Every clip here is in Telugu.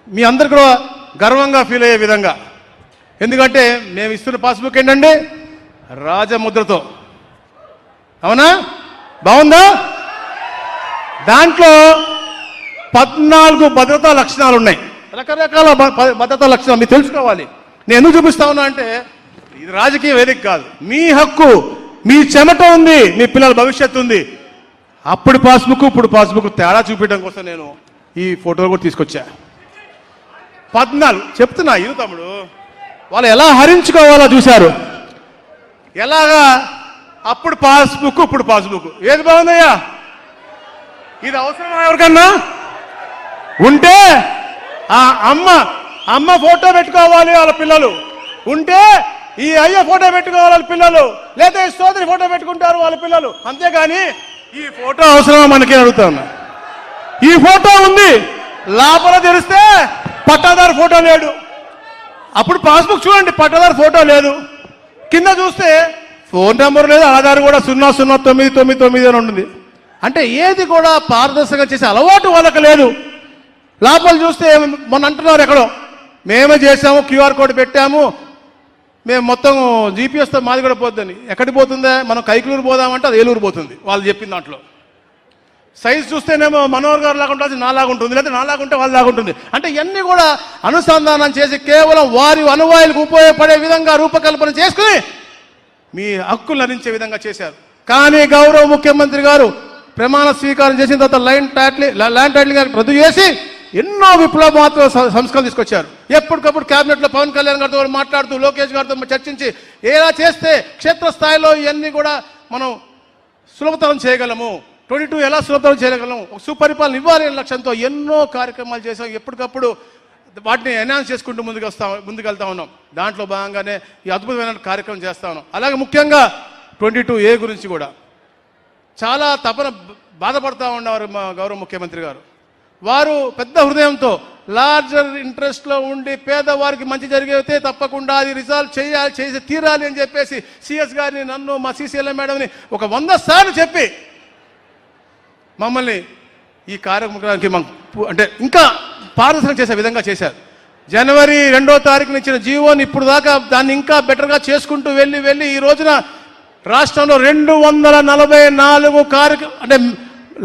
మీ అందరు కూడా గర్వంగా ఫీల్ అయ్యే విధంగా. ఎందుకంటే మేము ఇస్తున్న పాస్బుక్ ఏంటండి, రాజముద్రతో. అవునా? బాగుందా? దాంట్లో 14 భద్రతా లక్షణాలు ఉన్నాయి. రకరకాల భద్రతా లక్షణాలు మీరు తెలుసుకోవాలి. నేను ఎందుకు చూపిస్తా ఉన్నా అంటే, ఇది రాజకీయ వేదిక కాదు, మీ హక్కు, మీ చెమట ఉంది, మీ పిల్లల భవిష్యత్తు ఉంది. అప్పుడు పాస్బుక్ ఇప్పుడు పాస్బుక్ తేడా చూపించడం కోసం నేను ఈ ఫోటోలు కూడా తీసుకొచ్చా. 14 చెప్తున్నా, ఇరు తమ్ముడు, వాళ్ళు ఎలా హరించుకోవాలో చూశారు. ఎలాగా అప్పుడు పాస్బుక్ ఇప్పుడు పాస్బుక్, ఏది బాగుందయ్యా? ఇది అవసరమా ఎవరికన్నా? ఉంటే ఆ అమ్మ ఫోటో పెట్టుకోవాలి వాళ్ళ పిల్లలు, ఉంటే ఈ అయ్య ఫోటో పెట్టుకోవాలి వాళ్ళ పిల్లలు, లేదా ఈ సోదరి ఫోటో పెట్టుకుంటారు వాళ్ళ పిల్లలు. అంతేగాని ఈ ఫోటో అవసరమా మనకి అడుగుతా ఉన్నా. ఈ ఫోటో ఉంది, లోపల తెరిస్తే పట్టాదారు ఫోటో లేడు. అప్పుడు పాస్బుక్ చూడండి, పట్టాదారు ఫోటో లేదు. కింద చూస్తే ఫోన్ నెంబర్ లేదు, ఆధార్ కూడా 00999 అని ఉంటుంది. అంటే ఏది కూడా పారదర్శకంగా చేసే అలవాటు వాళ్ళకి లేదు. లోపల చూస్తే మొన్న అంటున్నారు ఎక్కడో, మేమే చేసాము, క్యూఆర్ కోడ్ పెట్టాము, మేము మొత్తం జీపీఎస్తో మాది కూడా పోద్దని. ఎక్కడికి పోతుందా? మనం కైకులూరు పోదామంటే అది ఏలూరు పోతుంది వాళ్ళు చెప్పిన దాంట్లో. సైజ్ చూస్తేనేమో మనోహర్ గారు లాగా ఉంటుంది, నాలాగా ఉంటుంది, లేదా నాలాగా ఉంటే వాళ్ళ లాగా ఉంటుంది. అంటే ఇవన్నీ కూడా అనుసంధానం చేసి కేవలం వారి అనువాయులకు ఉపయోగపడే విధంగా రూపకల్పన చేసుకుని మీ హక్కులు హరించే విధంగా చేశారు. కానీ గౌరవ ముఖ్యమంత్రి గారు ప్రమాణ స్వీకారం చేసిన తర్వాత ల్యాండ్ టైటిలింగ్ రద్దు చేసి ఎన్నో విప్లవాత్మక సంస్కరణలు తీసుకొచ్చారు. ఎప్పటికప్పుడు క్యాబినెట్లో పవన్ కళ్యాణ్ గారితో మాట్లాడుతూ, లోకేష్ గారితో చర్చించి ఎలా చేస్తే క్షేత్రస్థాయిలో ఇవన్నీ కూడా మనం సులభతరం చేయగలము, 22 ఎలా సులభతరం చేయగలము, సుపరిపాలన ఇవ్వాలి అనే లక్ష్యంతో ఎన్నో కార్యక్రమాలు చేసాం. ఎప్పటికప్పుడు వాటిని ఎన్హాన్స్ చేసుకుంటూ ముందుకెళ్తా ఉన్నాం. దాంట్లో భాగంగానే ఈ అద్భుతమైన కార్యక్రమం చేస్తా ఉన్నాం. అలాగే ముఖ్యంగా 22A గురించి కూడా చాలా బాధపడతా ఉన్నారు మా గౌరవ ముఖ్యమంత్రి గారు. వారు పెద్ద హృదయంతో లార్జర్ ఇంట్రెస్ట్లో ఉండి పేదవారికి మంచి జరిగితే తప్పకుండా అది రిజాల్వ్ చేసి తీరాలి అని చెప్పేసి సిఎస్ గారిని, నన్ను, మా సిసిఎల్ఏ మేడంని ఒక 100 సార్లు చెప్పి మమ్మల్ని ఈ కార్యక్రమానికి అంటే ఇంకా పారదర్శకం చేసే విధంగా చేశారు. జనవరి 2వ తారీఖున ఇచ్చిన జీవోని ఇప్పుడు దాకా దాన్ని ఇంకా బెటర్గా చేసుకుంటూ వెళ్ళి ఈ రోజున రాష్ట్రంలో 244 అంటే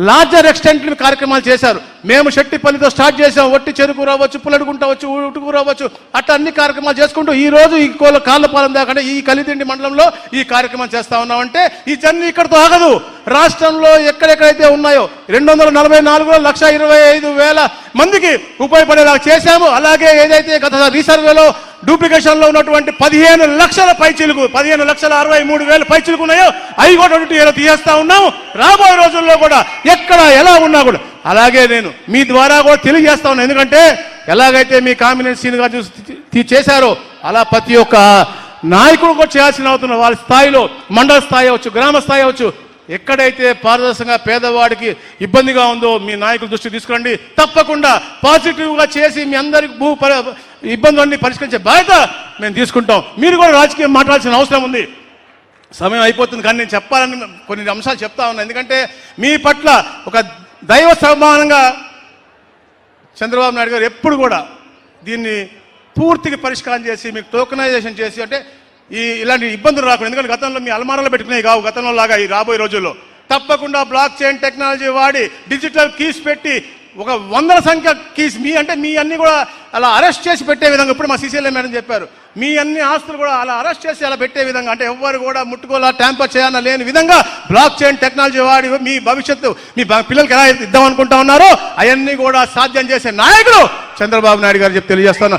లార్జర్ ఎక్స్టెంట్ కార్యక్రమాలు చేశారు. మేము శెట్టిపల్లితో స్టార్ట్ చేసాం. ఒట్టి చెరుకు రావచ్చు, పుల్లడుగుంట వచ్చు, ఉటుకు రావచ్చు, అట్లా అన్ని కార్యక్రమాలు చేసుకుంటూ ఈ రోజు ఈ కాళ్ళపాలెం దాకా అంటే ఈ కలిదిండి మండలంలో ఈ కార్యక్రమం చేస్తా ఉన్నామంటే ఈ జర్నీ ఇక్కడితో ఆగదు. రాష్ట్రంలో ఎక్కడెక్కడైతే ఉన్నాయో 244లో 1,25,000 మందికి ఉపయోగపడేలా చేశాము. అలాగే ఏదైతే గత రీసర్వేలో డూప్లికేషన్లో ఉన్నటువంటి 15 లక్షల పైచిలుకు 15,63,000 పైచిలుకు ఉన్నాయో అవి కూడా తీసేస్తా ఉన్నాము. రాబోయే రోజుల్లో కూడా ఎక్కడ ఎలా ఉన్నా కూడా అలాగే నేను మీ ద్వారా కూడా తెలియజేస్తా ఉన్నాను. ఎందుకంటే ఎలాగైతే మీ కామినేని శ్రీను గారు చేశారో అలా ప్రతి ఒక్క నాయకుడు కూడా చేయాల్సిన అవుతున్న వాళ్ళ స్థాయిలో, మండల స్థాయి అవచ్చు, గ్రామ స్థాయి అవచ్చు, ఎక్కడైతే పారదర్శకంగా పేదవాడికి ఇబ్బందిగా ఉందో మీ నాయకుల దృష్టికి తీసుకురండి. తప్పకుండా పాజిటివ్గా చేసి మీ అందరికి ఇబ్బందులన్నీ పరిష్కరించే బాధ్యత మేము తీసుకుంటాం. మీరు కూడా రాజకీయం మాట్లాడాల్సిన అవసరం ఉంది. సమయం అయిపోతుంది కానీ నేను చెప్పాలని కొన్ని అంశాలు చెప్తా ఉన్నాను. ఎందుకంటే మీ పట్ల ఒక దైవ సమానంగా చంద్రబాబు నాయుడు గారు ఎప్పుడు కూడా దీన్ని పూర్తిగా పరిష్కారం చేసి మీకు టోకనైజేషన్ చేసి అంటే ఇలాంటి ఇబ్బందులు రాకుండా. ఎందుకంటే గతంలో మీ అల్మారాలో పెట్టుకునే కావు, గతంలో లాగా ఈ రాబోయే రోజుల్లో తప్పకుండా బ్లాక్ చైన్ టెక్నాలజీ వాడి డిజిటల్ కీస్ పెట్టి ఒక 100 సంఖ్య కీస్ మీ అన్ని కూడా అలా అరెస్ట్ చేసి పెట్టే విధంగా ఇప్పుడు మా సిసిఎల్ఏ మేడం చెప్పారు. మీ అన్ని ఆస్తులు కూడా అలా అరెస్ట్ చేసి అలా పెట్టే విధంగా అంటే ఎవ్వరు కూడా ముట్టుకోలా ట్యాంపర్ చేయాలని లేని విధంగా బ్లాక్ చైన్ టెక్నాలజీ వాడి మీ భవిష్యత్తు మీ పిల్లలకి ఎలా ఇద్దాం అనుకుంటా ఉన్నారో అవన్నీ కూడా సాధ్యం చేసే నాయకుడు చంద్రబాబు నాయుడు గారు తెలియజేస్తాను.